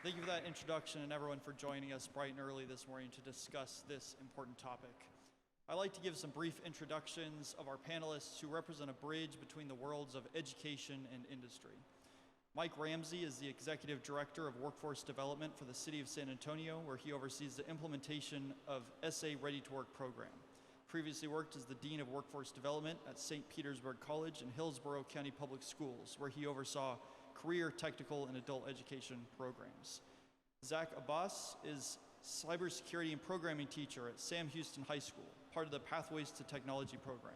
Thank you for that introduction and everyone for joining us bright and early this morning to discuss this important topic. I'd like to give some brief introductions of our panelists who represent a bridge between the worlds of education and industry. Mike Ramsey is the Executive Director of Workforce Development for the City of San Antonio, where he oversees the implementation of SA Ready to Work program. Previously worked as the Dean of Workforce Development at St. Petersburg College and Hillsborough County Public Schools, where he oversaw career, technical, and adult education programs. Zach Abbas is cybersecurity and programming teacher at Sam Houston High School, part of the Pathways to Technology program.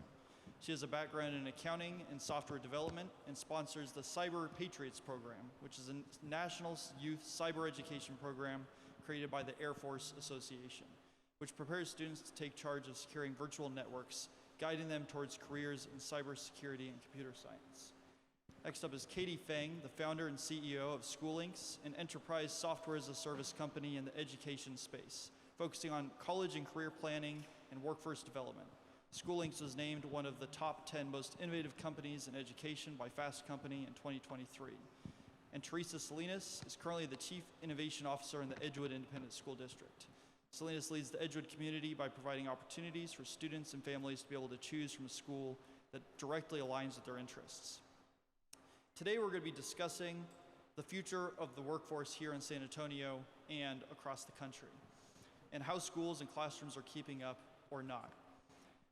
She has a background in accounting and software development and sponsors the Cyber Patriots program, which is a national youth cyber education program created by the Air Force Association, which prepares students to take charge of securing virtual networks, guiding them towards careers in cybersecurity and computer science. Next up is Katie Feng, the founder and CEO of SchoolLinks, an enterprise software as a service company in the education space, focusing on college and career planning and workforce development. SchoolLinks was named one of the top 10 most innovative companies in education by Fast Company in 2023. And Teresa Salinas is currently the Chief Innovation Officer in the Edgewood Independent School District. Salinas leads the Edgewood community by providing opportunities for students and families to be able to choose from a school that directly aligns with their interests. Today we're going to be discussing the future of the workforce here in San Antonio and across the country, and how schools and classrooms are keeping up or not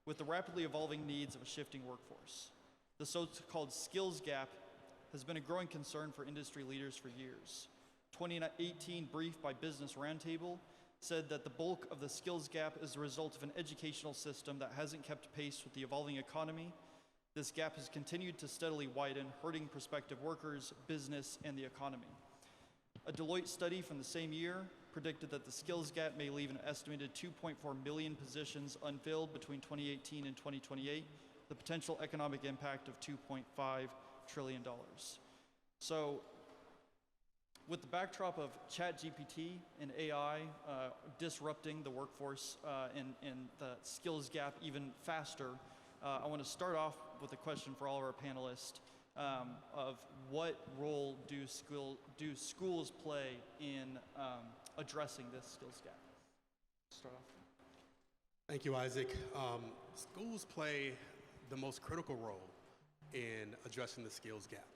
with the rapidly evolving needs of a shifting workforce. The so-called skills gap has been a growing concern for industry leaders for years. 2018 brief by Business Roundtable said that the bulk of the skills gap is the result of an educational system that hasn't kept pace with the evolving economy. This gap has continued to steadily widen, hurting prospective workers, business, and the economy. A Deloitte study from the same year predicted that the skills gap may leave an estimated 2.4 million positions unfilled between 2018 and 2028, the potential economic impact of $2.5 trillion. So, with the backdrop of ChatGPT and AI disrupting the workforce and the skills gap even faster, I want to start off with a question for all of our panelists of what role do schools play in addressing this skills gap? Start off. Thank you, Isaac. Schools play the most critical role in addressing the skills gap.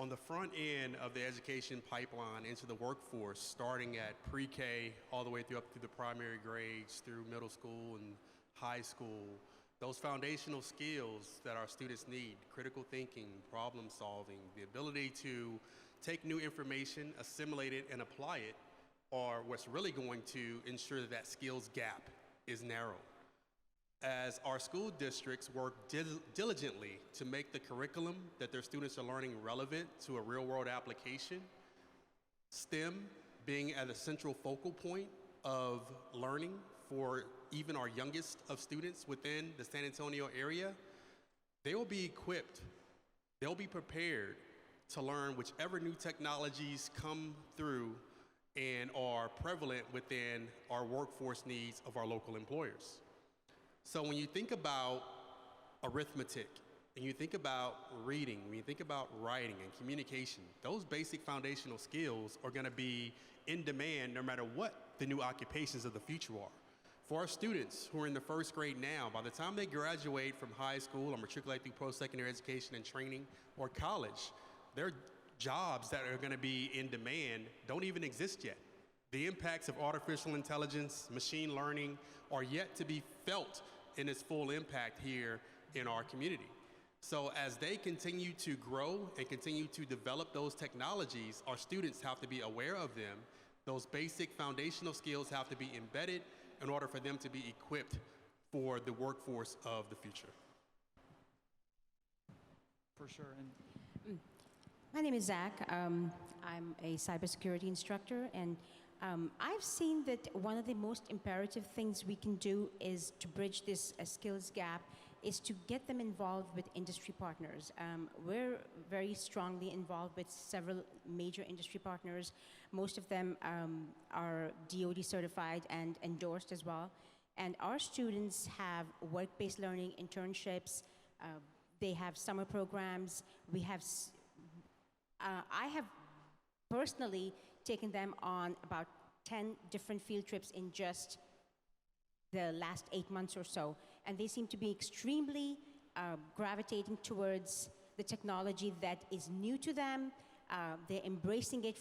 On the front end of the education pipeline into the workforce, starting at pre-K all the way up through the primary grades, through middle school and high school, those foundational skills that our students need, critical thinking, problem solving, the ability to take new information, assimilate it, and apply it, are what's really going to ensure that that skills gap is narrowed. As our school districts work diligently to make the curriculum that their students are learning relevant to a real-world application, STEM being at a central focal point of learning for even our youngest of students within the San Antonio area, they will be equipped, they'll be prepared to learn whichever new technologies come through and are prevalent within our workforce needs of our local employers. So when you think about arithmetic, and you think about reading, when you think about writing and communication, those basic foundational skills are going to be in demand no matter what the new occupations of the future are. For our students who are in the first grade now, by the time they graduate from high school or matriculate through post-secondary education and training or college, their jobs that are going to be in demand don't even exist yet. The impacts of artificial intelligence, machine learning are yet to be felt in its full impact here in our community. So as they continue to grow and continue to develop those technologies, our students have to be aware of them. Those basic foundational skills have to be embedded in order for them to be equipped for the workforce of the future. For sure. And my name is Zach. I'm a cybersecurity instructor, and I've seen that one of the most imperative things we can do is to bridge this skills gap is to get them involved with industry partners. We're very strongly involved with several major industry partners. Most of them are DoD certified and endorsed as well. And our students have work-based learning, internships, they have summer programs. We have, I have personally taken them on about 10 different field trips in just the last 8 months or so. And they seem to be extremely gravitating towards the technology that is new to them. They're embracing it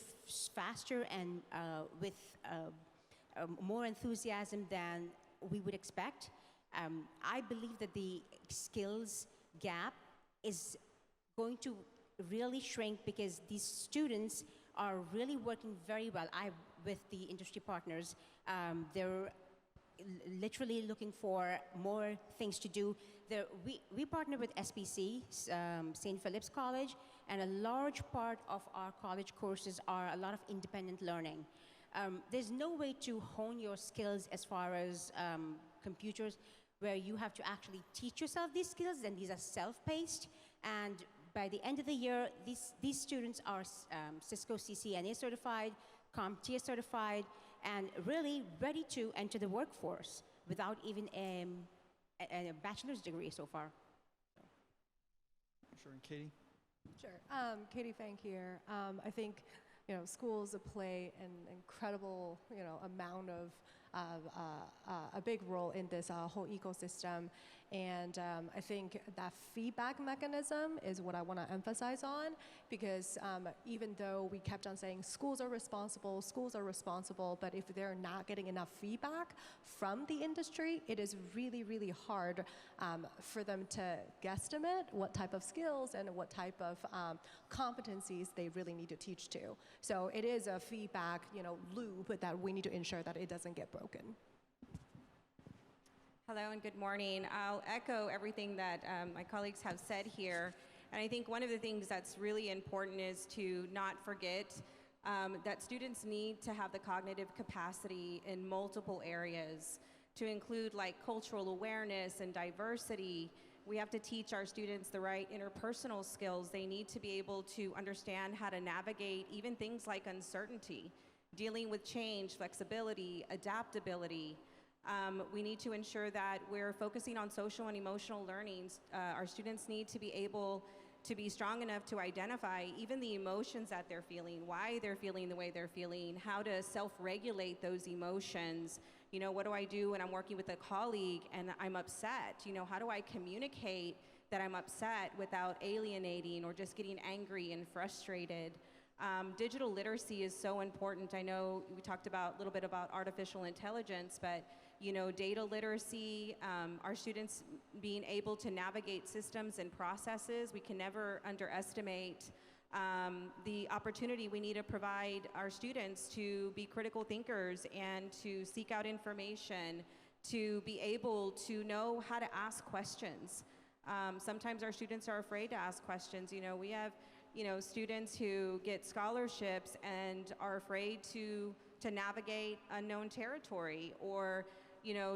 faster and with more enthusiasm than we would expect. I believe that the skills gap is going to really shrink because these students are really working very well. With the industry partners, they're literally looking for more things to do. We partner with SPC, St. Philip's College, and a large part of our college courses are a lot of independent learning. There's no way to hone your skills as far as computers where you have to actually teach yourself these skills, and these are self-paced. And by the end of the year, these students are Cisco CCNA certified, CompTIA certified, and really ready to enter the workforce without even a bachelor's degree so far. Sure, and Katie? Sure. Katie Fang here. I think schools play an incredible amount of a big role in this whole ecosystem, and I think that feedback mechanism is what I want to emphasize on, because even though we kept on saying schools are responsible, but if they're not getting enough feedback from the industry, it is really, really hard for them to guesstimate what type of skills and what type of competencies they really need to teach to. So it is a feedback loop that we need to ensure that it doesn't get broken. Hello and good morning. I'll echo everything that my colleagues have said here. And I think one of the things that's really important is to not forget that students need to have the cognitive capacity in multiple areas, to include like cultural awareness and diversity. We have to teach our students the right interpersonal skills. They need to be able to understand how to navigate even things like uncertainty, dealing with change, flexibility, adaptability. We need to ensure that we're focusing on social and emotional learnings. Our students need to be able to be strong enough to identify even the emotions that they're feeling, why they're feeling the way they're feeling, how to self-regulate those emotions. What do I do when I'm working with a colleague and I'm upset? How do I communicate that I'm upset without alienating or just getting angry and frustrated? Digital literacy is so important. I know we talked a little bit about artificial intelligence, but data literacy, our students being able to navigate systems and processes. We can never underestimate the opportunity we need to provide our students to be critical thinkers and to seek out information, to be able to know how to ask questions. Sometimes our students are afraid to ask questions. We have students who get scholarships and are afraid to navigate unknown territory, or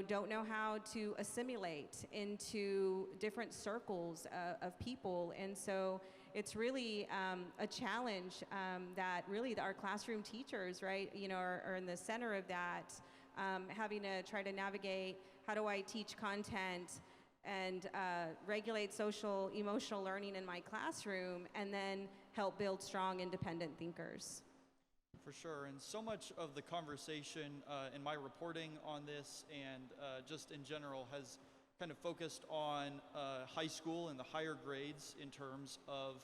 don't know how to assimilate into different circles of people. And so it's really a challenge that really our classroom teachers, right, are in the center of that, having to try to navigate how do I teach content and regulate social emotional learning in my classroom, and then help build strong independent thinkers. For sure, and so much of the conversation in my reporting on this and just in general has kind of focused on high school and the higher grades in terms of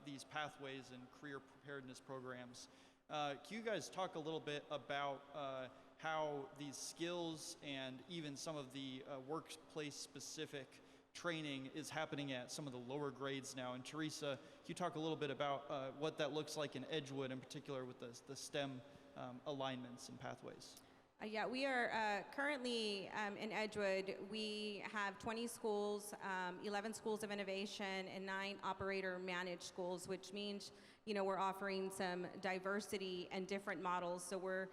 these pathways and career preparedness programs. Can you guys talk a little bit about how these skills and even some of the workplace-specific training is happening at some of the lower grades now? And Teresa, can you talk a little bit about what that looks like in Edgewood, in particular with the STEM alignments and pathways? Yeah, we are currently in Edgewood. We have 20 schools, 11 schools of innovation, and 9 operator-managed schools, which means we're offering some diversity and different models. So we're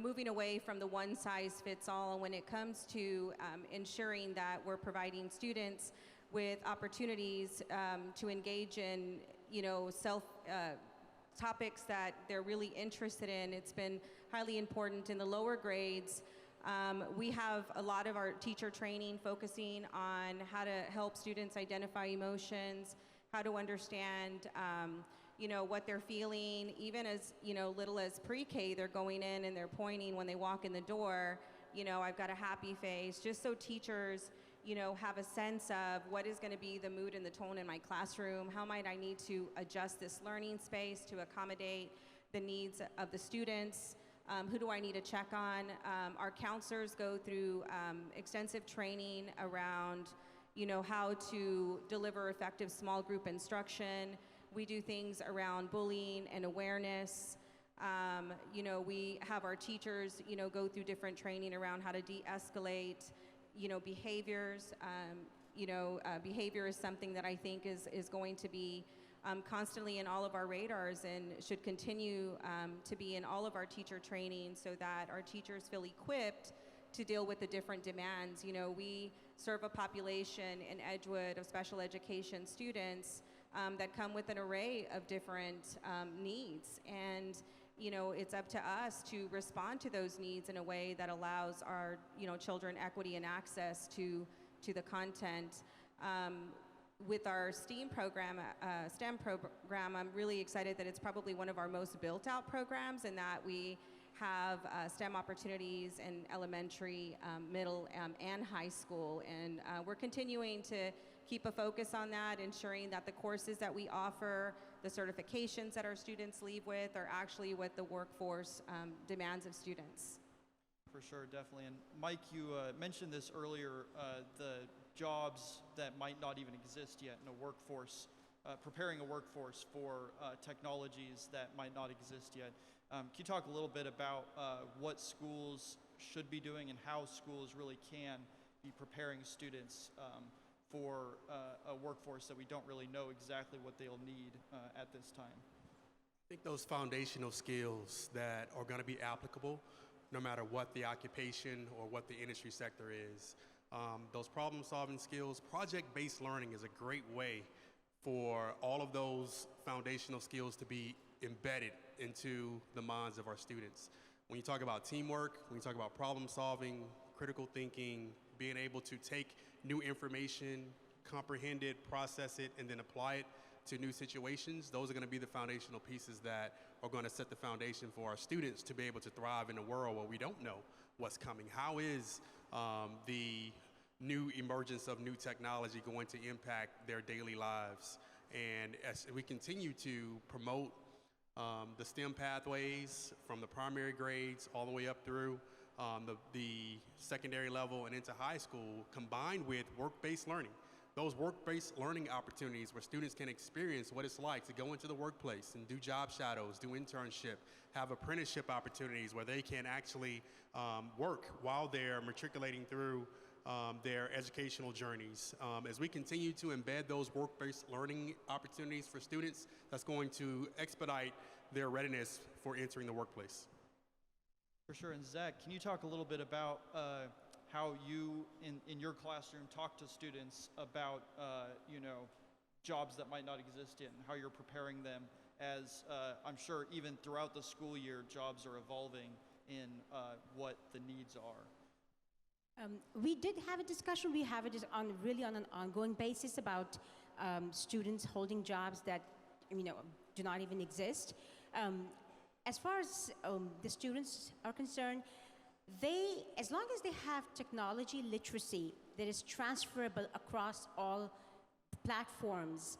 moving away from the one-size-fits-all when it comes to ensuring that we're providing students with opportunities to engage in, topics that they're really interested in. It's been highly important in the lower grades. We have a lot of our teacher training focusing on how to help students identify emotions, how to understand what they're feeling, even as, little as pre-K, they're going in and they're pointing when they walk in the door, I've got a happy face, just so teachers, have a sense of what is going to be the mood and the tone in my classroom, how might I need to adjust this learning space to accommodate the needs of the students, who do I need to check on. Our counselors go through extensive training around, how to deliver effective small group instruction. We do things around bullying and awareness. We have our teachers, go through different training around how to de-escalate, behaviors. Behavior is something that I think is going to be constantly in all of our radars and should continue to be in all of our teacher training so that our teachers feel equipped to deal with the different demands. We serve a population in Edgewood of special education students that come with an array of different needs. And it's up to us to respond to those needs in a way that allows our children equity and access to the content. With our STEM program, I'm really excited that it's probably one of our most built out programs, and that we have STEM opportunities in elementary, middle, and high school. And we're continuing to keep a focus on that, ensuring that the courses that we offer, the certifications that our students leave with, are actually what the workforce demands of students. For sure, definitely. And Mike, you mentioned this earlier, the jobs that might not even exist yet in a workforce, preparing a workforce for technologies that might not exist yet. Can you talk a little bit about what schools should be doing and how schools really can be preparing students for a workforce that we don't really know exactly what they'll need at this time? I think those foundational skills that are going to be applicable no matter what the occupation or what the industry sector is. Those problem-solving skills, project-based learning is a great way for all of those foundational skills to be embedded into the minds of our students. When you talk about teamwork, when you talk about problem-solving, critical thinking, being able to take new information, comprehend it, process it, and then apply it to new situations, those are going to be the foundational pieces that are going to set the foundation for our students to be able to thrive in a world where we don't know what's coming. How is the new emergence of new technology going to impact their daily lives? And as we continue to promote the STEM pathways from the primary grades all the way up through the secondary level and into high school, combined with work-based learning, those work-based learning opportunities where students can experience what it's like to go into the workplace and do job shadows, do internship, have apprenticeship opportunities where they can actually work while they're matriculating through their educational journeys. As we continue to embed those work-based learning opportunities for students, that's going to expedite their readiness for entering the workplace. For sure. And Zach, can you talk a little bit about how you, in your classroom, talk to students about, jobs that might not exist yet, and how you're preparing them as, I'm sure even throughout the school year, jobs are evolving in what the needs are? We did have a discussion. We have it on an ongoing basis about students holding jobs that do not even exist. As far as the students are concerned, as long as they have technology literacy that is transferable across all platforms,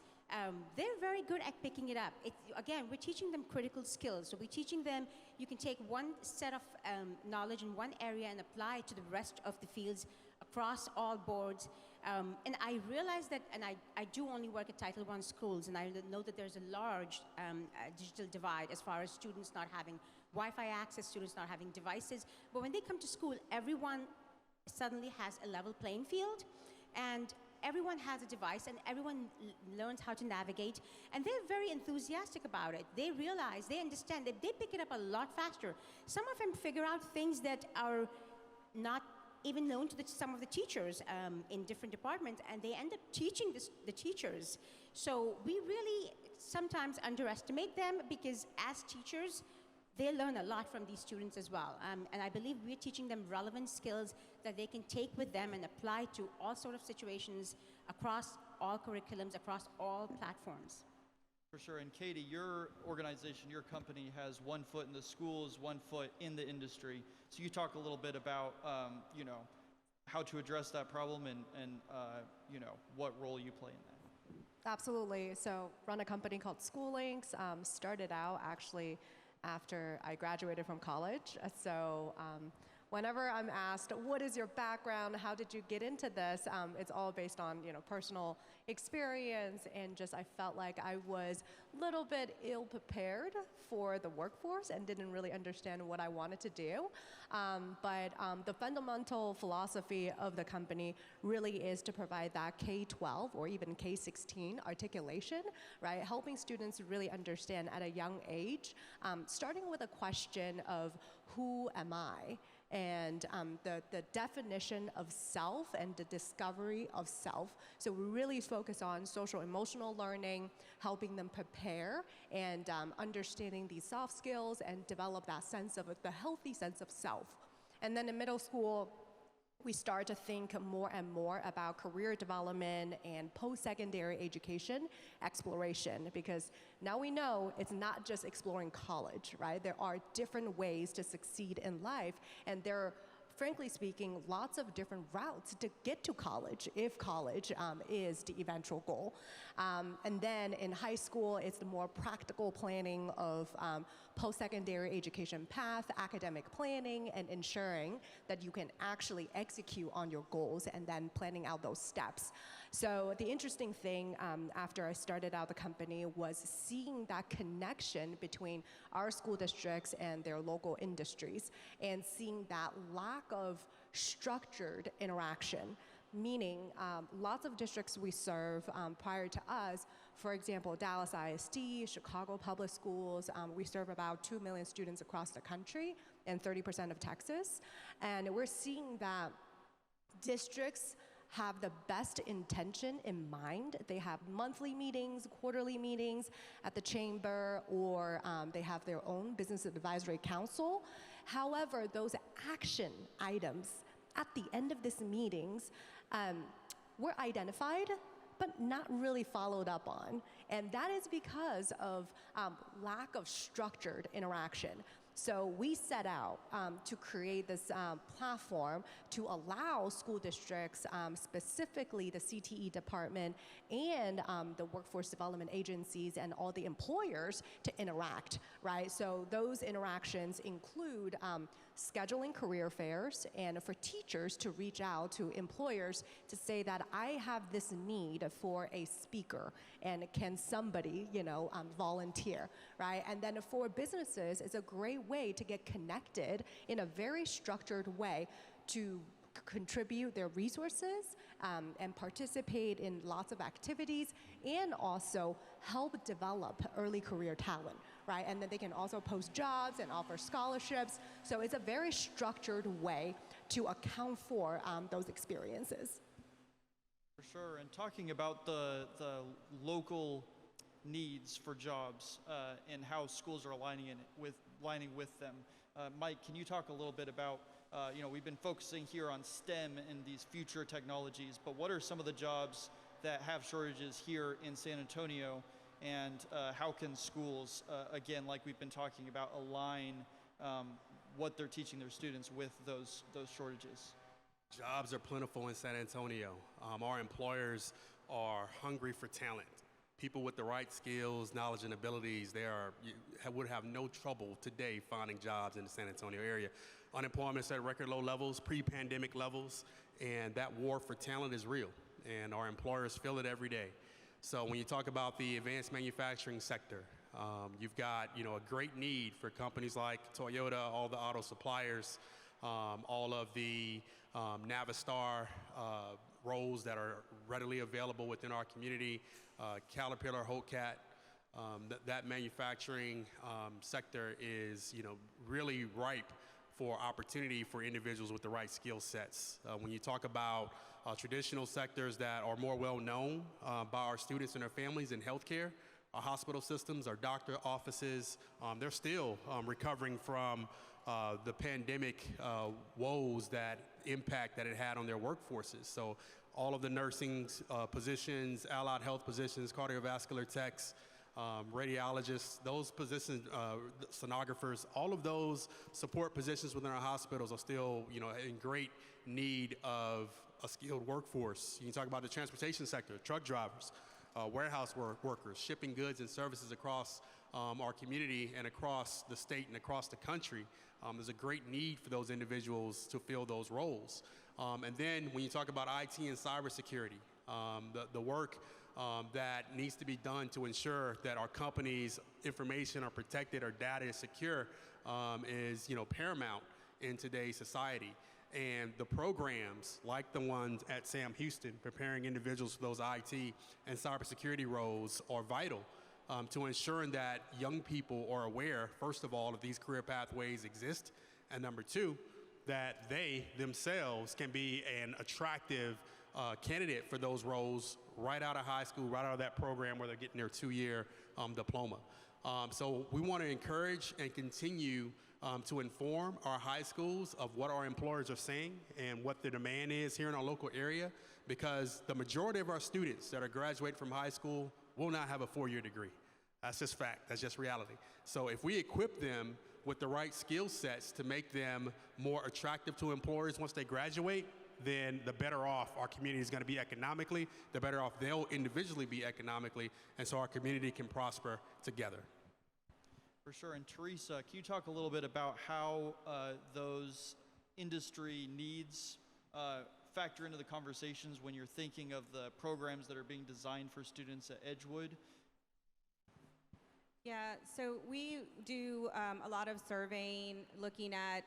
they're very good at picking it up. Again, we're teaching them critical skills. So we're teaching them, you can take one set of knowledge in one area and apply it to the rest of the fields across all boards. And I realize that, and I do only work at Title I schools, and I know that there's a large digital divide as far as students not having Wi-Fi access, students not having devices. But when they come to school, everyone suddenly has a level playing field, and everyone has a device, and everyone learns how to navigate, and they're very enthusiastic about it. They realize, they understand that they pick it up a lot faster. Some of them figure out things that are not even known to some of the teachers in different departments, and they end up teaching the teachers. So we really sometimes underestimate them, because as teachers, they learn a lot from these students as well. And I believe we're teaching them relevant skills that they can take with them and apply to all sorts of situations across all curriculums, across all platforms. For sure. And Katie, your organization, your company has one foot in the schools, one foot in the industry. So you talk a little bit about, you know, how to address that problem and you know, what role you play in that. Absolutely. So run a company called SchoolLinks. Started out actually after I graduated from college. So whenever I'm asked, what is your background? How did you get into this? It's all based on, you know, personal experience, and just I felt like I was a little bit ill prepared for the workforce and didn't really understand what I wanted to do. But the fundamental philosophy of the company really is to provide that K-12 or even K-16 articulation, right? Helping students really understand at a young age, starting with a question of who am I? And the definition of self and the discovery of self. So we really focus on social emotional learning, helping them prepare and understanding these soft skills and develop that sense of the healthy sense of self. And then in middle school, we start to think more and more about career development and post-secondary education exploration, because now we know it's not just exploring college, right? There are different ways to succeed in life, and there are, frankly speaking, lots of different routes to get to college if college is the eventual goal. And then in high school, it's the more practical planning of post-secondary education path, academic planning, and ensuring that you can actually execute on your goals and then planning out those steps. So the interesting thing after I started out the company was seeing that connection between our school districts and their local industries, and seeing that lack of structured interaction. Meaning lots of districts we serve prior to us, for example, Dallas ISD, Chicago Public Schools, we serve about 2 million students across the country and 30% of Texas. And we're seeing that districts have the best intention in mind. They have monthly meetings, quarterly meetings at the chamber, or they have their own business advisory council. However, those action items at the end of these meetings were identified, but not really followed up on. And that is because of lack of structured interaction. So we set out to create this platform to allow school districts, specifically the CTE department and the workforce development agencies and all the employers to interact, right? So those interactions include scheduling career fairs, and for teachers to reach out to employers to say that I have this need for a speaker, and can somebody, you know, volunteer, right? And then for businesses, it's a great way to get connected in a very structured way to contribute their resources and participate in lots of activities, and also help develop early career talent, right? And then they can also post jobs and offer scholarships. So it's a very structured way to account for those experiences. For sure. And talking about the local needs for jobs and how schools are aligning with them. Mike, can you talk a little bit about, you know, we've been focusing here on STEM and these future technologies, but what are some of the jobs that have shortages here in San Antonio, and how can schools, again, like we've been talking about, align what they're teaching their students with those shortages? Jobs are plentiful in San Antonio. Our employers are hungry for talent. People with the right skills, knowledge, and abilities, would have no trouble today finding jobs in the San Antonio area. Unemployment is at record low levels, pre-pandemic levels, and that war for talent is real, and our employers feel it every day. So when you talk about the advanced manufacturing sector, you've got, you know, a great need for companies like Toyota, all the auto suppliers, all of the Navistar roles that are readily available within our community, Caterpillar, Hotcat. That manufacturing sector is, you know, really ripe for opportunity for individuals with the right skill sets. When you talk about traditional sectors that are more well known by our students and their families in healthcare, our hospital systems, our doctor offices, they're still recovering from the pandemic woes that impact that it had on their workforces. So all of the nursing positions, allied health positions, cardiovascular techs, radiologists, those positions, sonographers, all of those support positions within our hospitals are still, in great need of a skilled workforce. You can talk about the transportation sector, truck drivers, warehouse workers, shipping goods and services across our community and across the state and across the country. There's a great need for those individuals to fill those roles. And then when you talk about IT and cybersecurity, the work that needs to be done to ensure that our company's information are protected, our data is secure, is paramount in today's society. And the programs like the ones at Sam Houston, preparing individuals for those IT and cybersecurity roles, are vital to ensuring that young people are aware, first of all, that these career pathways exist, and number two, that they themselves can be an attractive candidate for those roles right out of high school, right out of that program where they're getting their 2-year diploma. So we want to encourage and continue to inform our high schools of what our employers are saying and what the demand is here in our local area, because the majority of our students that are graduating from high school will not have a 4-year degree. That's just fact. That's just reality. So if we equip them with the right skill sets to make them more attractive to employers once they graduate, then the better off our community is going to be economically, the better off they'll individually be economically, and so our community can prosper together. For sure. And Teresa, can you talk a little bit about how those industry needs factor into the conversations when you're thinking of the programs that are being designed for students at Edgewood? Yeah, so we do a lot of surveying, looking at,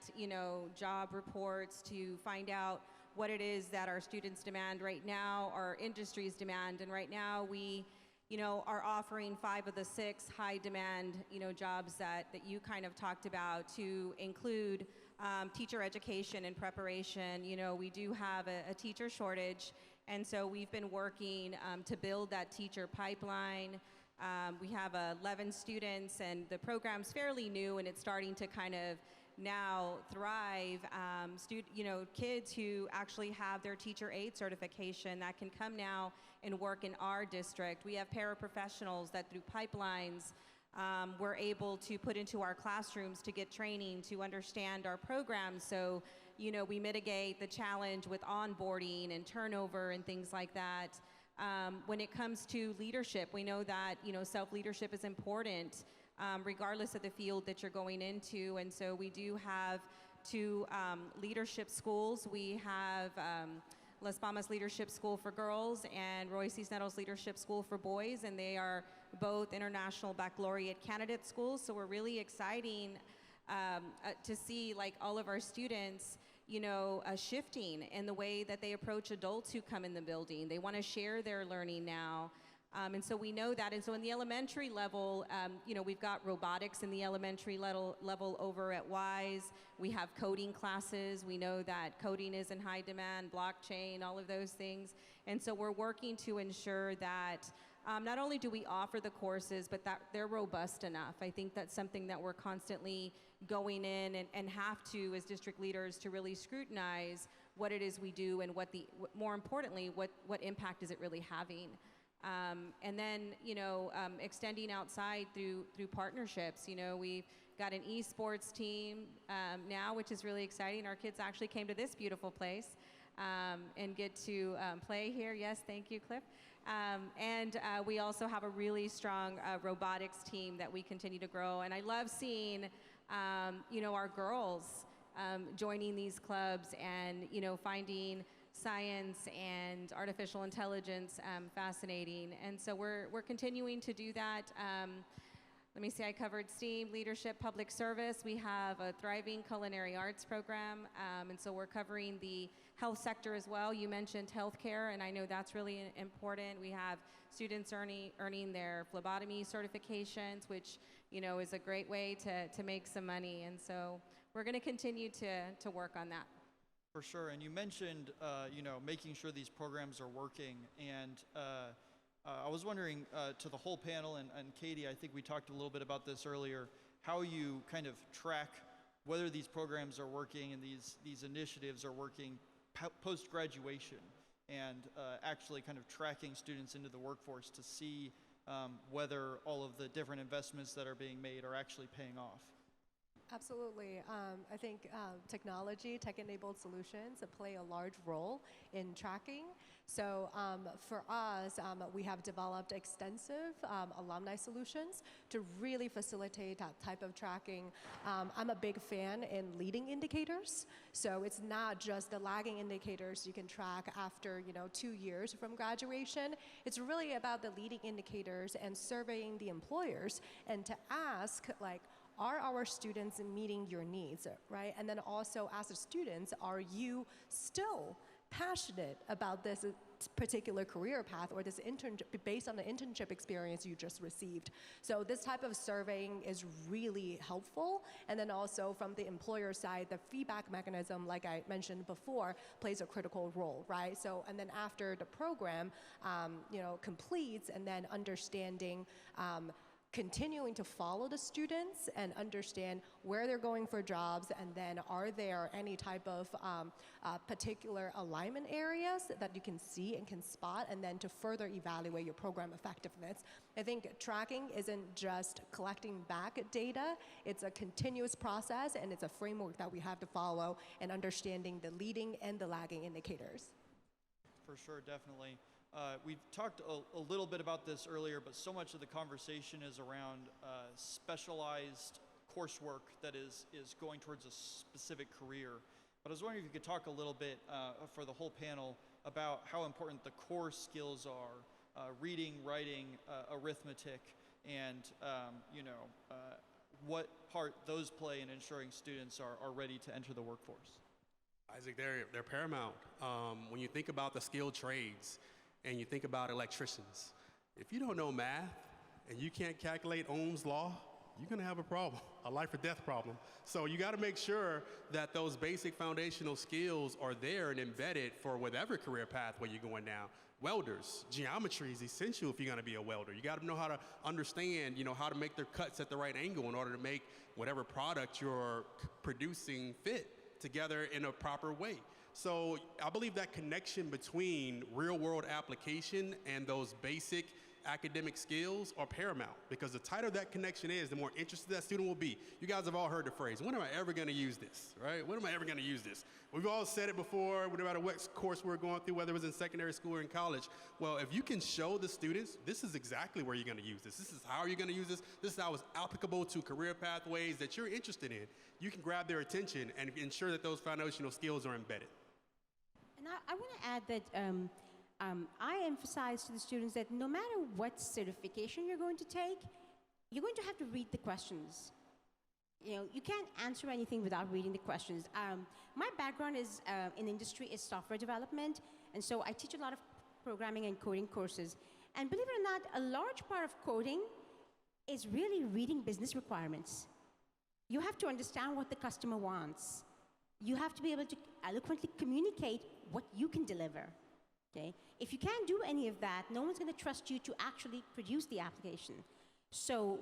job reports to find out what it is that our students demand right now, our industries demand. And right now we, are offering 5 of the 6 high demand, jobs that you kind of talked about, to include teacher education and preparation. We do have a teacher shortage, and so we've been working to build that teacher pipeline. We have 11 students, and the program's fairly new, and it's starting to kind of now thrive. Kids who actually have their teacher aide certification that can come now and work in our district. We have paraprofessionals that through pipelines we're able to put into our classrooms to get training to understand our programs. So, we mitigate the challenge with onboarding and turnover and things like that. When it comes to leadership, we know that, self-leadership is important regardless of the field that you're going into. And so we do have 2 leadership schools. We have Las Palmas Leadership School for girls and Roy Cisneros Leadership School for boys, and they are both international baccalaureate candidate schools. So we're really exciting to see all of our students shifting in the way that they approach adults who come in the building. They want to share their learning now. And so we know that. And so in the elementary level, we've got robotics in the elementary level over at WISE. We have coding classes. We know that coding is in high demand, blockchain, all of those things. And so we're working to ensure that not only do we offer the courses, but that they're robust enough. I think that's something that we're constantly going in and have to, as district leaders, to really scrutinize what it is we do and more importantly, what impact is it really having. And then, extending outside through partnerships. We've got an esports team now, which is really exciting. Our kids actually came to this beautiful place and get to play here. Yes, thank you, Cliff. And we also have a really strong robotics team that we continue to grow. And I love seeing, our girls joining these clubs and, finding science and artificial intelligence fascinating. And so we're continuing to do that. Let me see, I covered STEAM, leadership, public service. We have a thriving culinary arts program, and so we're covering the health sector as well. You mentioned healthcare, and I know that's really important. We have students earning their phlebotomy certifications, which is a great way to make some money. And so we're going to continue to work on that. For sure. And you mentioned, making sure these programs are working. And I was wondering to the whole panel, and Katie, I think we talked a little bit about this earlier, how you kind of track whether these programs are working and these initiatives are working post-graduation, and actually kind of tracking students into the workforce to see whether all of the different investments that are being made are actually paying off. Absolutely. I think technology, tech-enabled solutions play a large role in tracking. So for us, we have developed extensive alumni solutions to really facilitate that type of tracking. I'm a big fan in leading indicators. So it's not just the lagging indicators you can track after 2 years from graduation. It's really about the leading indicators and surveying the employers and to ask, like, are our students meeting your needs, right? And then also as the students, are you still passionate about this particular career path or this internship based on the internship experience you just received? So this type of surveying is really helpful. And then also from the employer side, the feedback mechanism, like I mentioned before, plays a critical role, right? So, and then after the program, completes and then understanding, continuing to follow the students and understand where they're going for jobs, and then are there any type of particular alignment areas that you can see and can spot, and then to further evaluate your program effectiveness. I think tracking isn't just collecting back data, it's a continuous process, and it's a framework that we have to follow and understanding the leading and the lagging indicators. For sure, definitely. We talked a little bit about this earlier, but so much of the conversation is around specialized coursework that is going towards a specific career. But I was wondering if you could talk a little bit for the whole panel about how important the core skills are, reading, writing, arithmetic, and what part those play in ensuring students are ready to enter the workforce. Isaac, they're paramount. When you think about the skilled trades, and you think about electricians, if you don't know math and you can't calculate Ohm's law, you're gonna have a problem, a life or death problem. So you gotta make sure that those basic foundational skills are there and embedded for whatever career pathway you're going down. Welders, geometry is essential if you're gonna be a welder. You gotta know how to understand, how to make their cuts at the right angle in order to make whatever product you're producing fit together in a proper way. So I believe that connection between real-world application and those basic academic skills are paramount, because the tighter that connection is, the more interested that student will be. You guys have all heard the phrase, when am I ever going to use this, right? When am I ever going to use this? We've all said it before, no matter what course we're going through, whether it was in secondary school or in college. Well, if you can show the students, this is exactly where you're going to use this. This is how you're going to use this. This is how it's applicable to career pathways that you're interested in. You can grab their attention and ensure that those foundational skills are embedded. And I want to add that I emphasize to the students that no matter what certification you're going to take, you're going to have to read the questions. You can't answer anything without reading the questions. My background is in industry is software development, and so I teach a lot of programming and coding courses. And believe it or not, a large part of coding is really reading business requirements. You have to understand what the customer wants. You have to be able to eloquently communicate what you can deliver. Okay? If you can't do any of that, no one's going to trust you to actually produce the application. So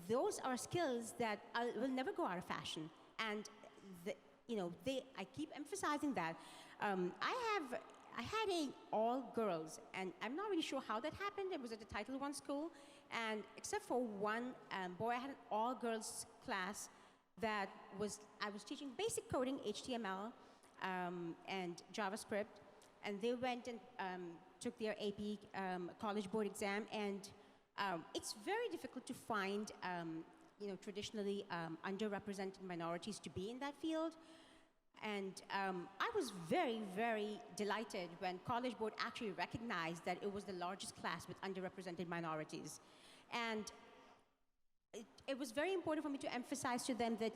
those are skills that will never go out of fashion. And I keep emphasizing that. I had a all girls, and I'm not really sure how that happened. It was at a Title I school, and except for one boy, I had an all girls class that I was teaching basic coding, HTML, and JavaScript, and they went and took their AP College Board exam, and it's very difficult to find, traditionally underrepresented minorities to be in that field. And I was very, very delighted when College Board actually recognized that it was the largest class with underrepresented minorities. And it was very important for me to emphasize to them that,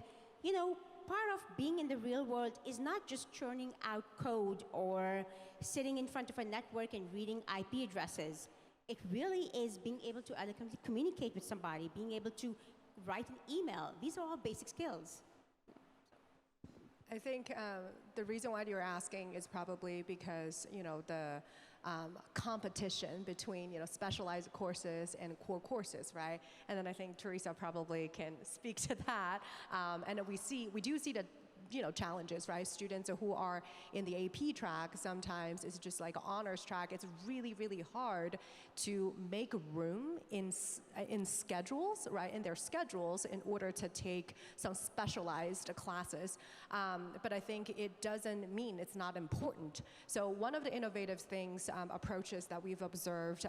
part of being in the real world is not just churning out code or sitting in front of a network and reading IP addresses. It really is being able to eloquently communicate with somebody, being able to write an email. These are all basic skills. I think the reason why you're asking is probably because, the competition between, specialized courses and core courses, right? And then I think Teresa probably can speak to that. And we do see the challenges, right? Students who are in the AP track, sometimes it's just like honors track. It's really, really hard to make room in schedules, right? In their schedules in order to take some specialized classes. But I think it doesn't mean it's not important. So one of the innovative things, approaches that we've observed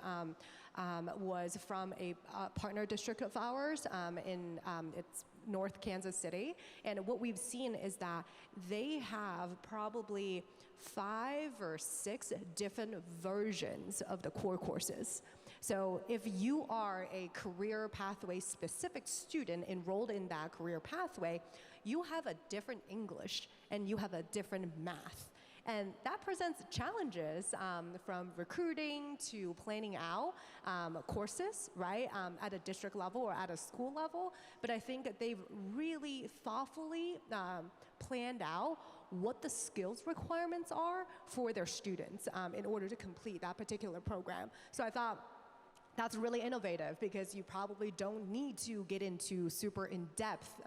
was from a partner district of ours in it's North Kansas City. And what we've seen is that they have probably 5 or 6 different versions of the core courses. So if you are a career pathway specific student enrolled in that career pathway, you have a different English and you have a different math. And that presents challenges from recruiting to planning out courses, right, at a district level or at a school level. But I think that they've really thoughtfully planned out what the skills requirements are for their students in order to complete that particular program. So I thought that's really innovative because you probably don't need to get into super in-depth,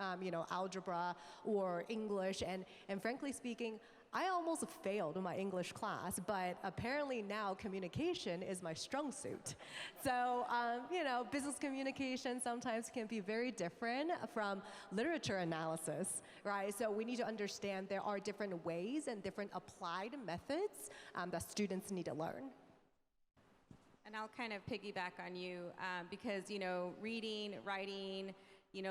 algebra or English. And frankly speaking, I almost failed my English class, but apparently now communication is my strong suit. So, business communication sometimes can be very different from literature analysis, right? So we need to understand there are different ways and different applied methods that students need to learn. And I'll kind of piggyback on you because, reading, writing,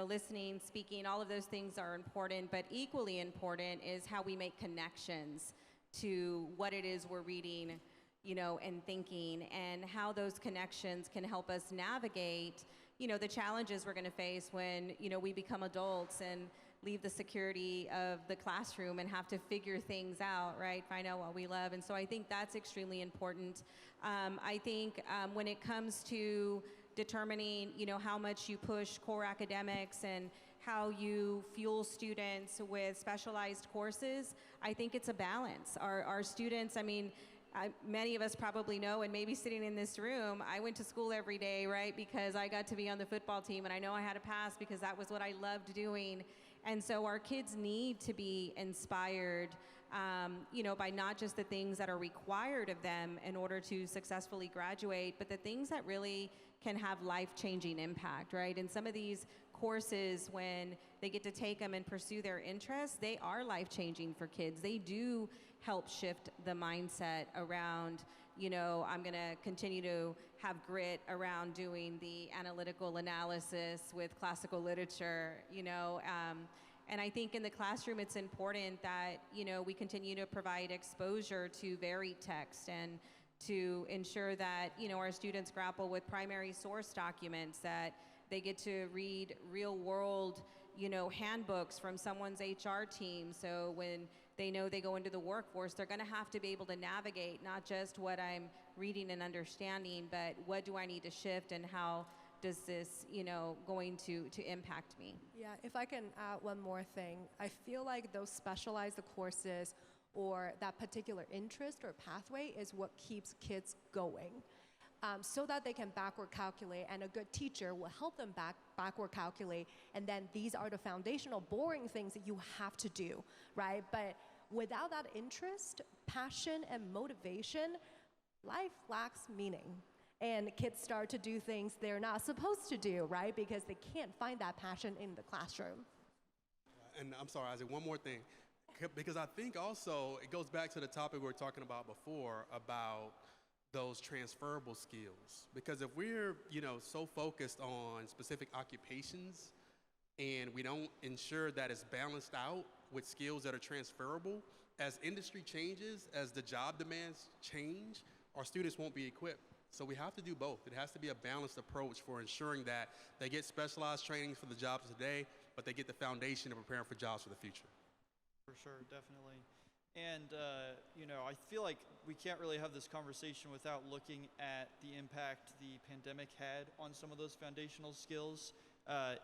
listening, speaking, all of those things are important, but equally important is how we make connections to what it is we're reading, and thinking, and how those connections can help us navigate, the challenges we're going to face when, we become adults and leave the security of the classroom and have to figure things out, right? Find out what we love. And so I think that's extremely important. I think when it comes to determining, how much you push core academics and how you fuel students with specialized courses, I think it's a balance. Our students, many of us probably know, and maybe sitting in this room, I went to school every day, right, because I got to be on the football team, and I know I had a pass because that was what I loved doing. And so our kids need to be inspired, by not just the things that are required of them in order to successfully graduate, but the things that really can have life-changing impact, right? And some of these courses, when they get to take them and pursue their interests, they are life-changing for kids. They do help shift the mindset around, I'm gonna continue to have grit around doing the analytical analysis with classical literature, and I think in the classroom it's important that, we continue to provide exposure to varied text and to ensure that, our students grapple with primary source documents, that they get to read real world, handbooks from someone's HR team. So when they know they go into the workforce, they're gonna have to be able to navigate not just what I'm reading and understanding, but what do I need to shift and how does this, going to impact me? Yeah, if I can add one more thing, I feel like those specialized courses or that particular interest or pathway is what keeps kids going. So that they can backward calculate, and a good teacher will help them backward calculate, and then these are the foundational boring things that you have to do, right? But without that interest, passion, and motivation, life lacks meaning. And kids start to do things they're not supposed to do, right? Because they can't find that passion in the classroom. And I'm sorry, Isaac, one more thing. Because I think also it goes back to the topic we were talking about before about those transferable skills. Because if we're, so focused on specific occupations and we don't ensure that it's balanced out with skills that are transferable, as industry changes, as the job demands change, our students won't be equipped. So we have to do both. It has to be a balanced approach for ensuring that they get specialized trainings for the jobs today, but they get the foundation of preparing for jobs for the future. For sure, definitely. And, I feel like we can't really have this conversation without looking at the impact the pandemic had on some of those foundational skills.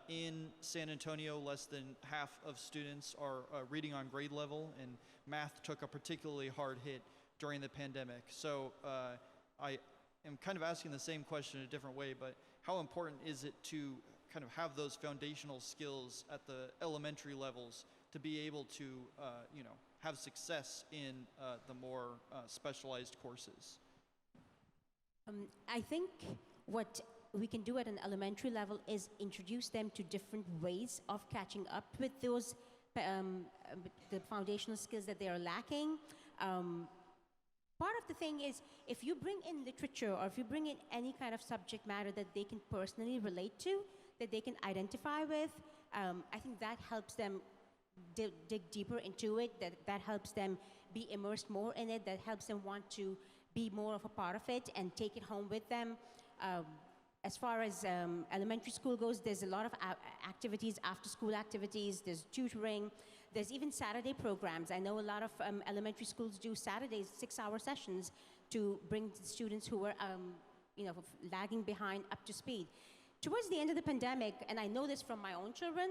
In San Antonio, less than half of students are reading on grade level, and math took a particularly hard hit during the pandemic. So I am kind of asking the same question in a different way, but how important is it to kind of have those foundational skills at the elementary levels to be able to, you know, have success in the more specialized courses? I think what we can do at an elementary level is introduce them to different ways of catching up with those the foundational skills that they are lacking. Part of the thing is, if you bring in literature or if you bring in any kind of subject matter that they can personally relate to, that they can identify with, I think that helps them dig deeper into it, that helps them be immersed more in it, that helps them want to be more of a part of it and take it home with them. As far as elementary school goes, there's a lot of activities, after-school activities, there's tutoring, there's even Saturday programs. I know a lot of elementary schools do Saturdays, 6-hour sessions to bring students who were you know, lagging behind up to speed. Towards the end of the pandemic, and I know this from my own children,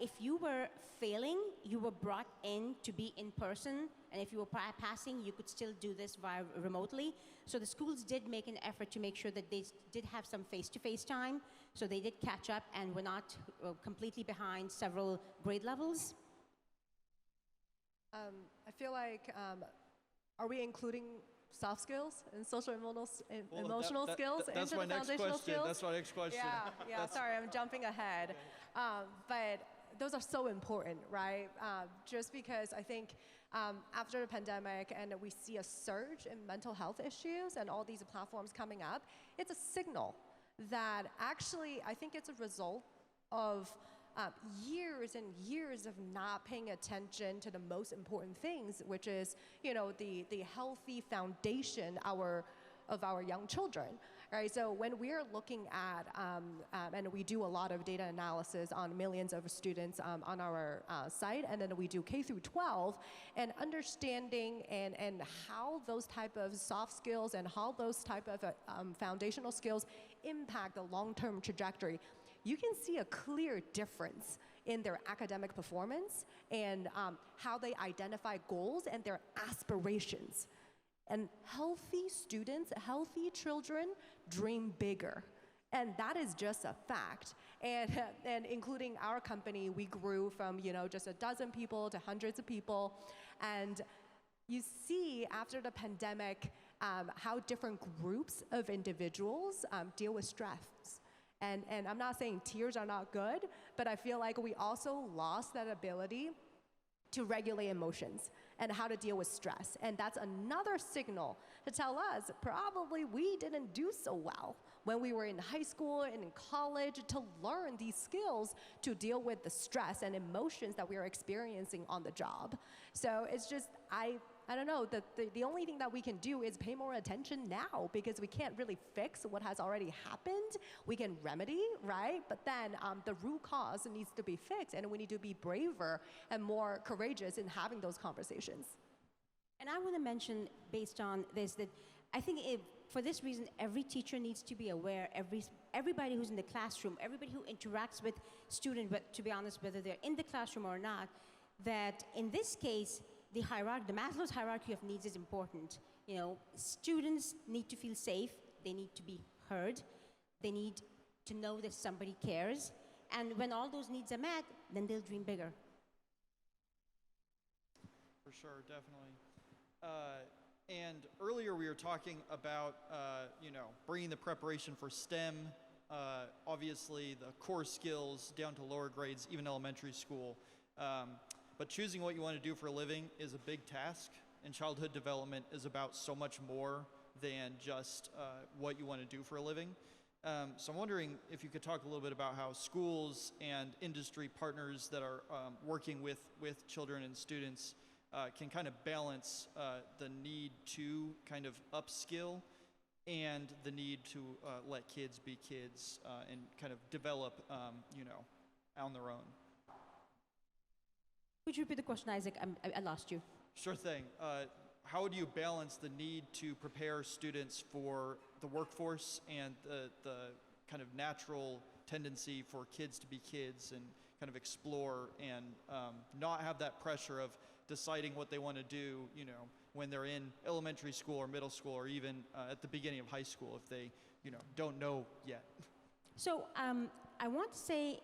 if you were failing, you were brought in to be in person, and if you were passing, you could still do this via remotely. So the schools did make an effort to make sure that they did have some face-to-face time, so they did catch up and were not completely behind several grade levels. I feel like, are we including soft skills and social emotional skills that's into my the next foundational question. skills? That's my next question. Yeah, sorry, I'm jumping ahead. But those are so important, right? Just because I think after the pandemic and we see a surge in mental health issues and all these platforms coming up, it's a signal that actually I think it's a result of years and years of not paying attention to the most important things, which is, you know, the healthy foundation of our young children, right? So when we're looking at, and we do a lot of data analysis on millions of students on our site, and then we do K through 12, and understanding and how those type of soft skills and how those type of foundational skills impact the long-term trajectory, you can see a clear difference in their academic performance and how they identify goals and their aspirations. And healthy students, healthy children dream bigger. And that is just a fact. And including our company, we grew from, you know, just a dozen people to hundreds of people. And you see after the pandemic how different groups of individuals deal with stress. And I'm not saying tears are not good, but I feel like we also lost that ability to regulate emotions and how to deal with stress. And that's another signal to tell us probably we didn't do so well when we were in high school and in college to learn these skills to deal with the stress and emotions that we are experiencing on the job. So it's just, I don't know, the only thing that we can do is pay more attention now, because we can't really fix what has already happened. We can remedy, right? But then the root cause needs to be fixed, and we need to be braver and more courageous in having those conversations. And I want to mention, based on this, that I think for this reason, every teacher needs to be aware, everybody who's in the classroom, everybody who interacts with students, but to be honest, whether they're in the classroom or not, that in this case, the Maslow's hierarchy of needs is important. You know, students need to feel safe, they need to be heard, they need to know that somebody cares, and when all those needs are met, then they'll dream bigger. For sure, definitely. And earlier we were talking about, you know, bringing the preparation for STEM, obviously the core skills down to lower grades, even elementary school. But choosing what you want to do for a living is a big task, and childhood development is about so much more than just what you want to do for a living. So I'm wondering if you could talk a little bit about how schools and industry partners that are working with children and students can kind of balance the need to kind of upskill and the need to let kids be kids and kind of develop, you know, on their own. Could you repeat the question, Isaac? I lost you. Sure thing. How do you balance the need to prepare students for the workforce and the kind of natural tendency for kids to be kids and kind of explore and not have that pressure of deciding what they want to do, you know, when they're in elementary school or middle school or even at the beginning of high school if they, you know, don't know yet? So I want to say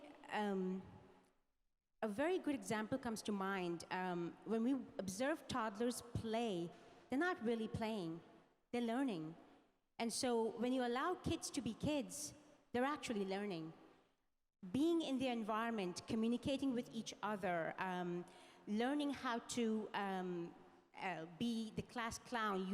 A very good example comes to mind. When we observe toddlers play, they're not really playing, they're learning. And so when you allow kids to be kids, they're actually learning. Being in their environment, communicating with each other, learning how to be the class clown,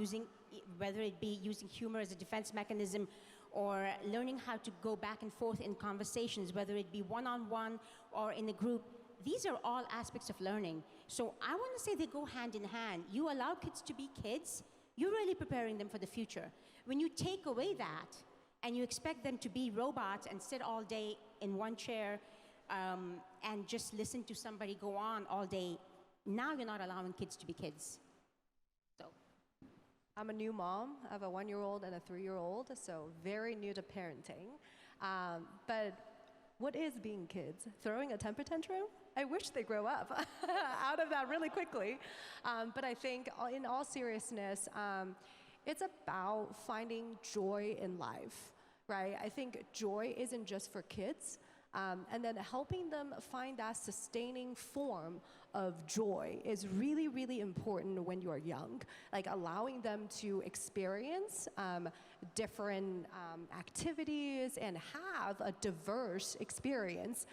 whether it be using humor as a defense mechanism, or learning how to go back and forth in conversations, whether it be one-on-one or in a group. These are all aspects of learning. So I want to say they go hand in hand. You allow kids to be kids, you're really preparing them for the future. When you take away that and you expect them to be robots and sit all day in one chair and just listen to somebody go on all day, now you're not allowing kids to be kids. So I'm a new mom. I have a 1-year-old and a 3-year-old, so very new to parenting. But what is being kids? Throwing a temper tantrum? I wish they grow up out of that really quickly. But I think in all seriousness, it's about finding joy in life, right? I think joy isn't just for kids, and then helping them find that sustaining form of joy is really, really important when you are young. Like allowing them to experience different activities and have a diverse experience.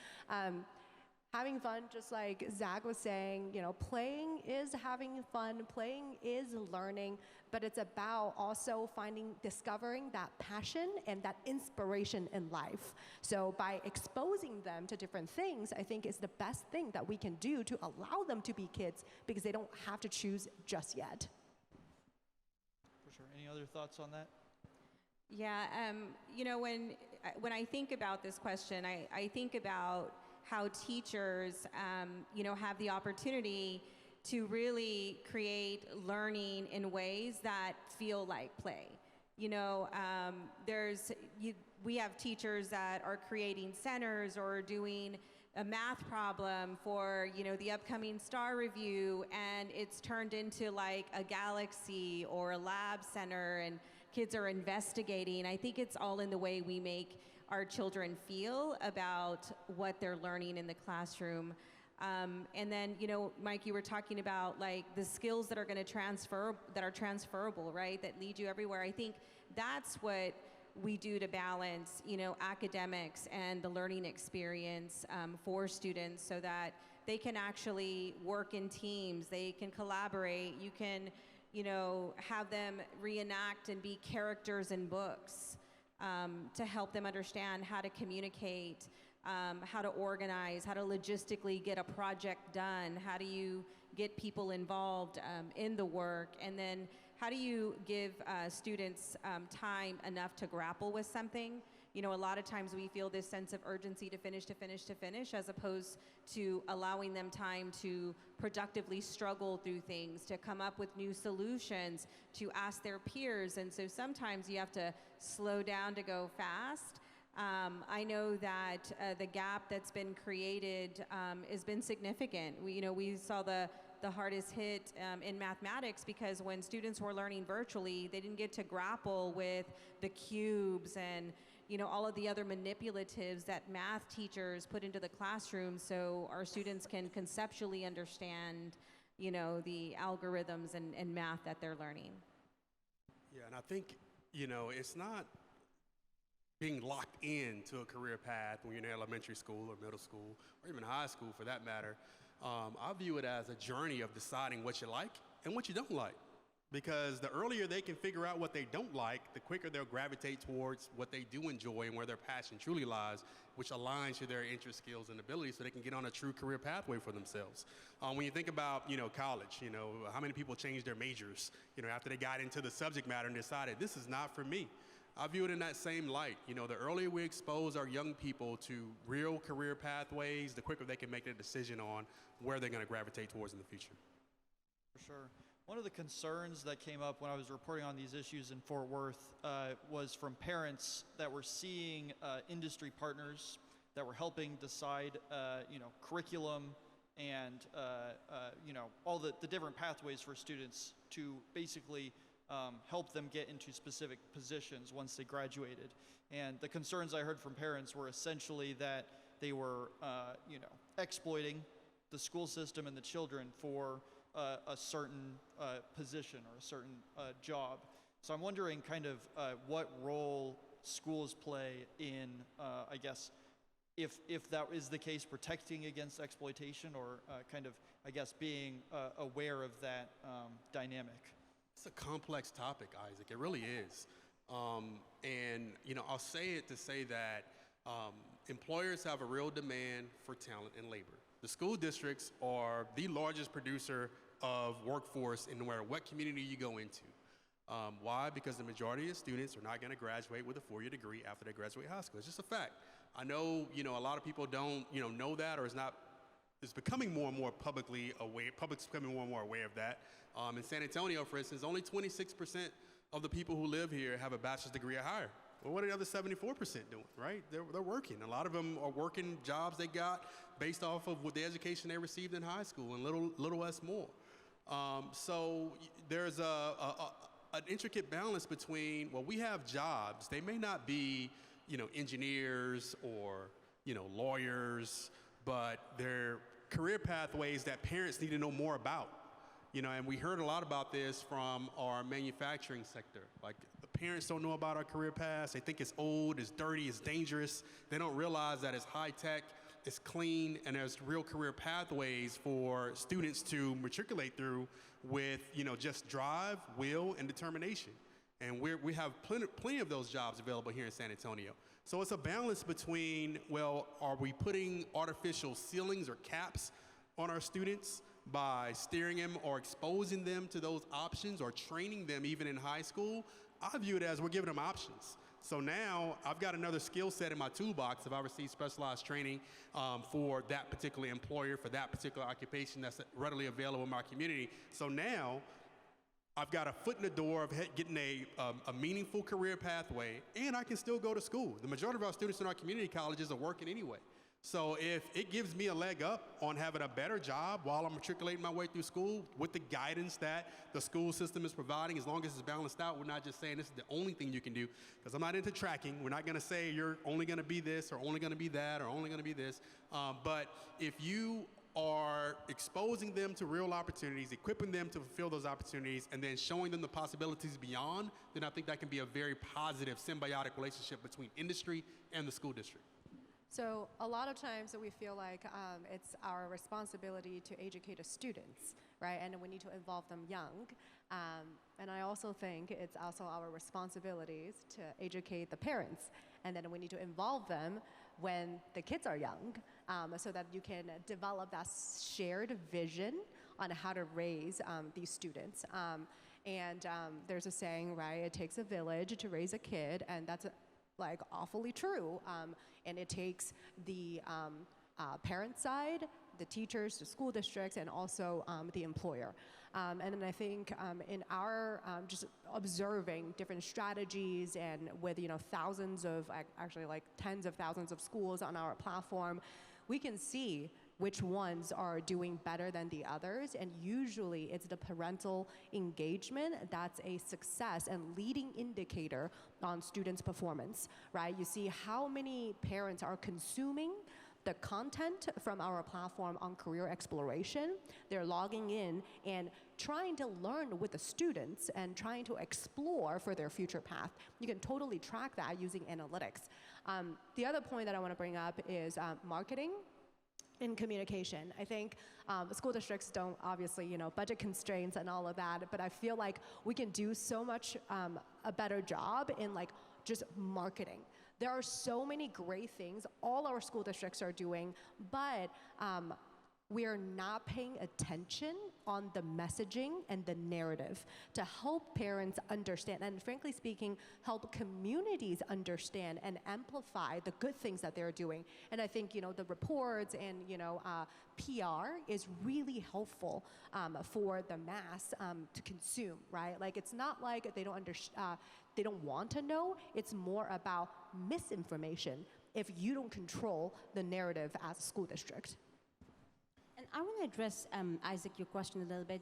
Having fun, just like Zach was saying, playing is having fun, playing is learning, but it's about also discovering that passion and that inspiration in life. So by exposing them to different things, I think is the best thing that we can do to allow them to be kids, because they don't have to choose just yet. For sure. Any other thoughts on that? Yeah, when I think about this question, I think about how teachers, have the opportunity to really create learning in ways that feel like play. We have teachers that are creating centers or doing a math problem for, the upcoming STAR review, and it's turned into like a galaxy or a lab center, and kids are investigating. I think it's all in the way we make our children feel about what they're learning in the classroom. And then, Mike, you were talking about like the skills that are going to that are transferable, right? That lead you everywhere. I think that's what we do to balance, academics and the learning experience for students, so that they can actually work in teams, they can collaborate, you can, have them reenact and be characters in books. To help them understand how to communicate, how to organize, how to logistically get a project done, how do you get people involved in the work, and then how do you give students time enough to grapple with something. A lot of times we feel this sense of urgency to finish, as opposed to allowing them time to productively struggle through things, to come up with new solutions, to ask their peers. And so sometimes you have to slow down to go fast. I know that the gap that's been created has been significant. We saw the hardest hit in mathematics, because when students were learning virtually, they didn't get to grapple with the cubes and all of the other manipulatives that math teachers put into the classroom, so our students can conceptually understand, the algorithms and math that they're learning. Yeah, and I think, it's not being locked into a career path when you're in elementary school or middle school, or even high school for that matter. I view it as a journey of deciding what you like and what you don't like. Because the earlier they can figure out what they don't like, the quicker they'll gravitate towards what they do enjoy and where their passion truly lies, which aligns to their interest, skills, and abilities, so they can get on a true career pathway for themselves. When you think about, college, how many people changed their majors, after they got into the subject matter and decided, this is not for me. I view it in that same light. The earlier we expose our young people to real career pathways, the quicker they can make a decision on where they're going to gravitate towards in the future. For sure. One of the concerns that came up when I was reporting on these issues in Fort Worth was from parents that were seeing industry partners that were helping decide, curriculum and, all the different pathways for students to basically help them get into specific positions once they graduated. And the concerns I heard from parents were essentially that they were, exploiting the school system and the children for a certain position or a certain job. So I'm wondering kind of what role schools play in, I guess, if that is the case, protecting against exploitation, or kind of, I guess, being aware of that dynamic. It's a complex topic, Isaac. It really is. And, you know, I'll say it to say that employers have a real demand for talent and labor. The school districts are the largest producer of workforce in no matter what community you go into. Why? Because the majority of students are not going to graduate with a four-year degree after they graduate high school. It's just a fact. I know, you know, a lot of people don't, you know that, or it's becoming more and more publicly aware. Public's becoming more and more aware of that. In San Antonio, for instance, only 26% of the people who live here have a bachelor's degree or higher. Well, what are the other 74% doing, right? They're working. A lot of them are working jobs they got based off of what the education they received in high school, and little less more. So there's an intricate balance between, well, we have jobs. They may not be, you know, engineers or, you know, lawyers, but they're career pathways that parents need to know more about. You know, and we heard a lot about this from our manufacturing sector. Like, the parents don't know about our career paths. They think it's old, it's dirty, it's dangerous. They don't realize that it's high tech, it's clean, and there's real career pathways for students to matriculate through with, you know, just drive, will, and determination. And we have plenty of those jobs available here in San Antonio. So it's a balance between, well, are we putting artificial ceilings or caps on our students by steering them or exposing them to those options, or training them even in high school? I view it as we're giving them options. So now I've got another skill set in my toolbox if I receive specialized training for that particular employer, for that particular occupation that's readily available in my community. So now I've got a foot in the door of getting a meaningful career pathway, and I can still go to school. The majority of our students in our community colleges are working anyway. So if it gives me a leg up on having a better job while I'm matriculating my way through school with the guidance that the school system is providing, as long as it's balanced out, we're not just saying this is the only thing you can do, because I'm not into tracking. We're not going to say you're only going to be this, or only going to be that, or only going to be this. But if you are exposing them to real opportunities, equipping them to fulfill those opportunities, and then showing them the possibilities beyond, then I think that can be a very positive symbiotic relationship between industry and the school district. So a lot of times we feel like it's our responsibility to educate the students, right? And we need to involve them young. And I also think it's also our responsibilities to educate the parents. And then we need to involve them when the kids are young, so that you can develop that shared vision on how to raise these students. And there's a saying, right? It takes a village to raise a kid, and that's like awfully true. And it takes the parent side, the teachers, the school districts, and also the employer. And then I think in our just observing different strategies, and with, you know, thousands of, actually like tens of thousands of schools on our platform, we can see which ones are doing better than the others, and usually it's the parental engagement that's a success and leading indicator on students' performance, right? You see how many parents are consuming the content from our platform on career exploration. They're logging in and trying to learn with the students and trying to explore for their future path. You can totally track that using analytics. The other point that I want to bring up is marketing in communication. I think school districts don't, obviously, you know, budget constraints and all of that, but I feel like we can do so much a better job in like just marketing. There are so many great things all our school districts are doing, but we are not paying attention on the messaging and the narrative to help parents understand, and frankly speaking, help communities understand and amplify the good things that they're doing. And I think, you know, the reports and, you know, PR is really helpful for the mass to consume, right? Like, it's not like they don't want to know. It's more about misinformation if you don't control the narrative as a school district. And I want to address, Isaac, your question a little bit.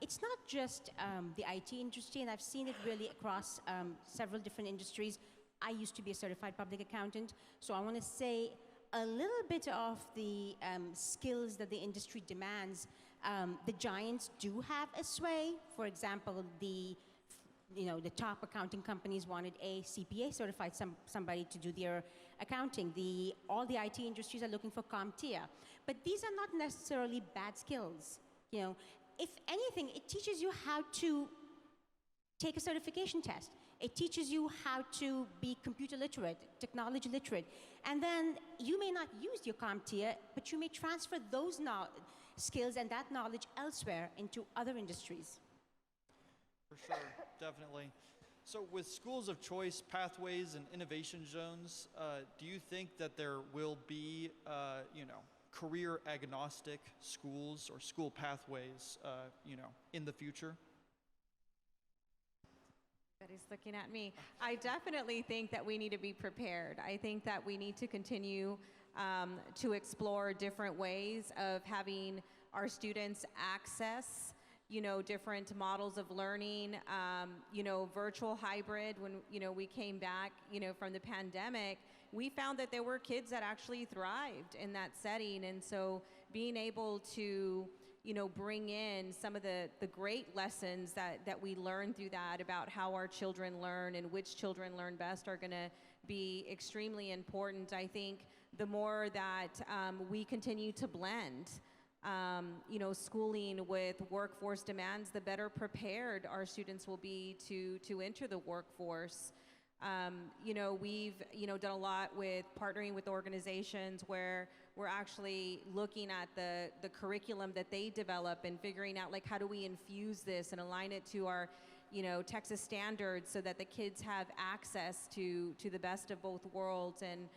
It's not just the IT industry, and I've seen it really across several different industries. I used to be a certified public accountant, so I want to say a little bit of the skills that the industry demands, the giants do have a sway. For example, the top accounting companies wanted a CPA certified somebody to do their accounting. All the IT industries are looking for CompTIA. But these are not necessarily bad skills. If anything, it teaches you how to take a certification test. It teaches you how to be computer literate, technology literate. And then you may not use your CompTIA, but you may transfer those skills and that knowledge elsewhere into other industries. For sure, definitely. So with schools of choice, pathways, and innovation zones, do you think that there will be, career agnostic schools or school pathways, in the future? Everybody's looking at me. I definitely think that we need to be prepared. I think that we need to continue to explore different ways of having our students access different models of learning, virtual hybrid. When, we came back, from the pandemic, we found that there were kids that actually thrived in that setting. And so being able to, bring in some of the great lessons that we learn through that about how our children learn and which children learn best are gonna be extremely important. I think the more that we continue to blend schooling with workforce demands, the better prepared our students will be to enter the workforce. We've done a lot with partnering with organizations where we're actually looking at the curriculum that they develop and figuring out how do we infuse this and align it to our Texas standards so that the kids have access to the best of both worlds. And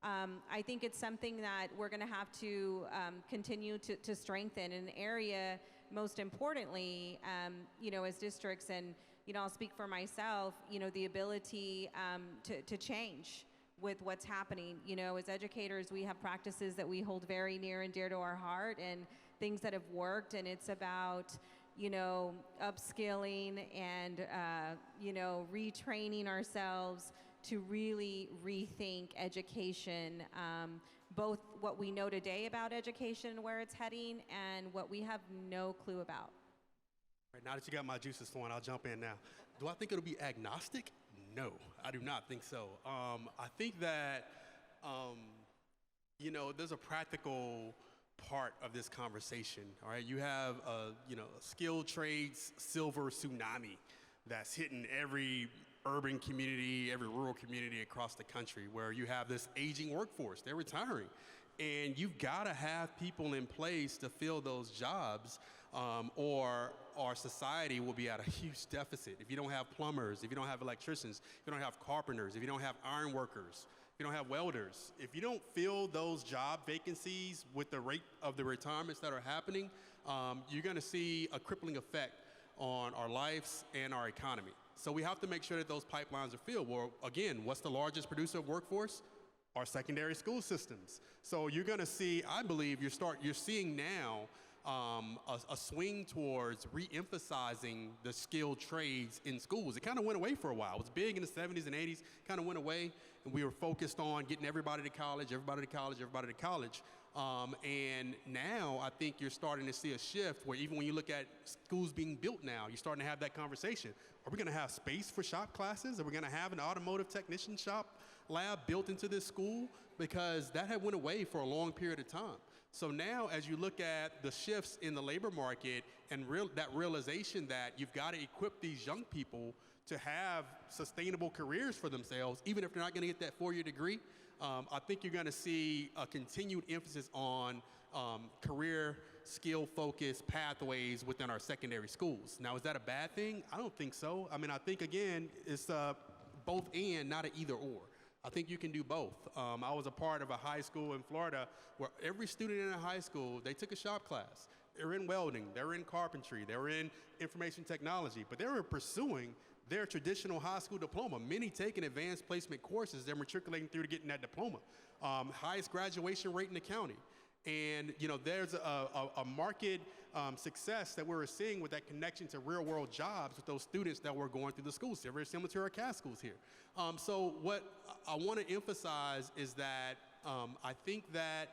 I think it's something that we're going to have to continue to strengthen in an area, most importantly, as districts, and I'll speak for myself, the ability to change with what's happening. As educators, we have practices that we hold very near and dear to our heart and things that have worked, and it's about upskilling and retraining ourselves to really rethink education, both what we know today about education and where it's heading and what we have no clue about. Right, now that you got my juices flowing, I'll jump in now. Do I think it'll be agnostic? No, I do not think so. I think that, there's a practical part of this conversation, all right? You have a skilled trades silver tsunami that's hitting every urban community, every rural community across the country, where you have this aging workforce. They're retiring. And you've got to have people in place to fill those jobs, or our society will be at a huge deficit. If you don't have plumbers, if you don't have electricians, if you don't have carpenters, if you don't have iron workers, if you don't have welders, if you don't fill those job vacancies with the rate of the retirements that are happening, you're going to see a crippling effect on our lives and our economy. So we have to make sure that those pipelines are filled. Well, again, what's the largest producer of workforce? Our secondary school systems. So you're going to see, I believe, you're seeing now a swing towards re-emphasizing the skilled trades in schools. It kind of went away for a while. It was big in the 70s and 80s, kind of went away, and we were focused on getting everybody to college, everybody to college, everybody to college. And now I think you're starting to see a shift where even when you look at schools being built now, you're starting to have that conversation. Are we going to have space for shop classes? Are we going to have an automotive technician shop lab built into this school? Because that had went away for a long period of time. So now as you look at the shifts in the labor market and that realization that you've got to equip these young people to have sustainable careers for themselves, even if they're not going to get that 4-year degree, I think you're going to see a continued emphasis on career skill-focused pathways within our secondary schools. Now, is that a bad thing? I don't think so. I mean, I think, again, it's both and, not an either or. I think you can do both. I was a part of a high school in Florida where every student in a high school, they took a shop class. They were in welding, they were in carpentry, they were in information technology, but they were pursuing their traditional high school diploma, many taking advanced placement courses. They're matriculating through to getting that diploma. Highest graduation rate in the county. And there's a market success that we're seeing with that connection to real world jobs with those students that were going through the schools. They're very similar to our CAS schools here. So what I want to emphasize is that I think that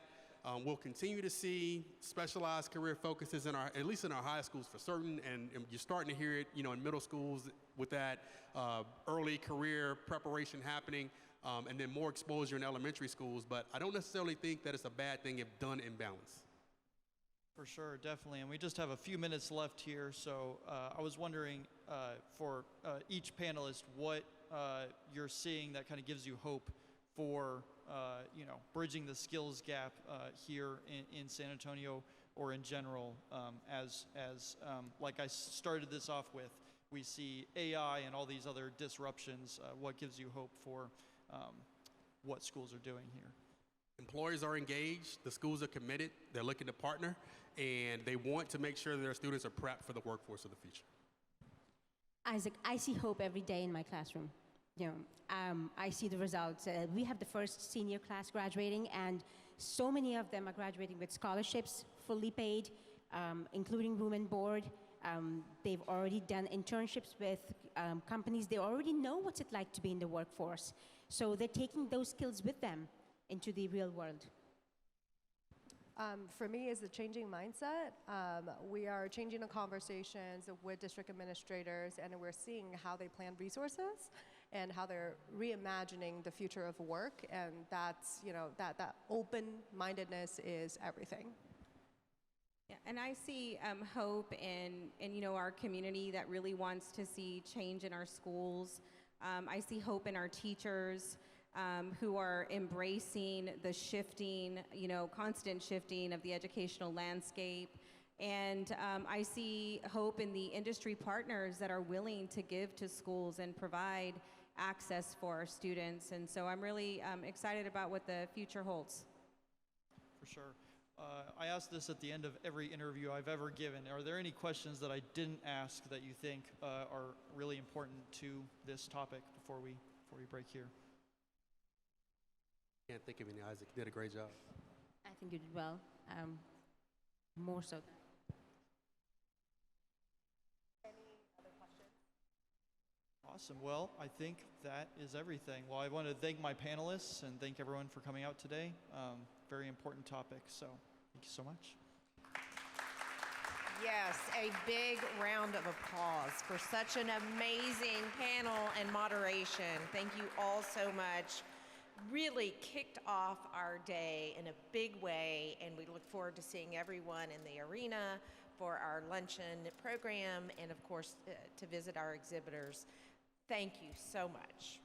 we'll continue to see specialized career focuses at least in our high schools for certain, and you're starting to hear it, in middle schools with that early career preparation happening, and then more exposure in elementary schools. But I don't necessarily think that it's a bad thing if done in balance. For sure, definitely. And we just have a few minutes left here, so I was wondering for each panelist what you're seeing that kind of gives you hope for bridging the skills gap here in San Antonio or in general, as like I started this off with, we see AI and all these other disruptions. What gives you hope for what schools are doing here? Employers are engaged, the schools are committed, they're looking to partner, and they want to make sure that their students are prepped for the workforce of the future. Isaac, I see hope every day in my classroom. I see the results. We have the first senior class graduating, and so many of them are graduating with scholarships, fully paid, including room and board. They've already done internships with companies. They already know what's it like to be in the workforce. So they're taking those skills with them into the real world. For me, is the changing mindset. We are changing the conversations with district administrators, and we're seeing how they plan resources and how they're reimagining the future of work. And that's, that open-mindedness is everything. Yeah, and I see hope in our community that really wants to see change in our schools. I see hope in our teachers who are embracing the shifting, constant shifting of the educational landscape. And I see hope in the industry partners that are willing to give to schools and provide access for our students. And so I'm really excited about what the future holds. For sure. I ask this at the end of every interview I've ever given. Are there any questions that I didn't ask that you think are really important to this topic before we break here? Can't think of any, Isaac. You did a great job. I think you did well, more so. Awesome. Well, I think that is everything. Well, I want to thank my panelists and thank everyone for coming out today. Very important topic, so thank you so much. Yes, a big round of applause for such an amazing panel and moderation. Thank you all so much. Really kicked off our day in a big way, and we look forward to seeing everyone in the arena for our luncheon program and, of course, to visit our exhibitors. Thank you so much.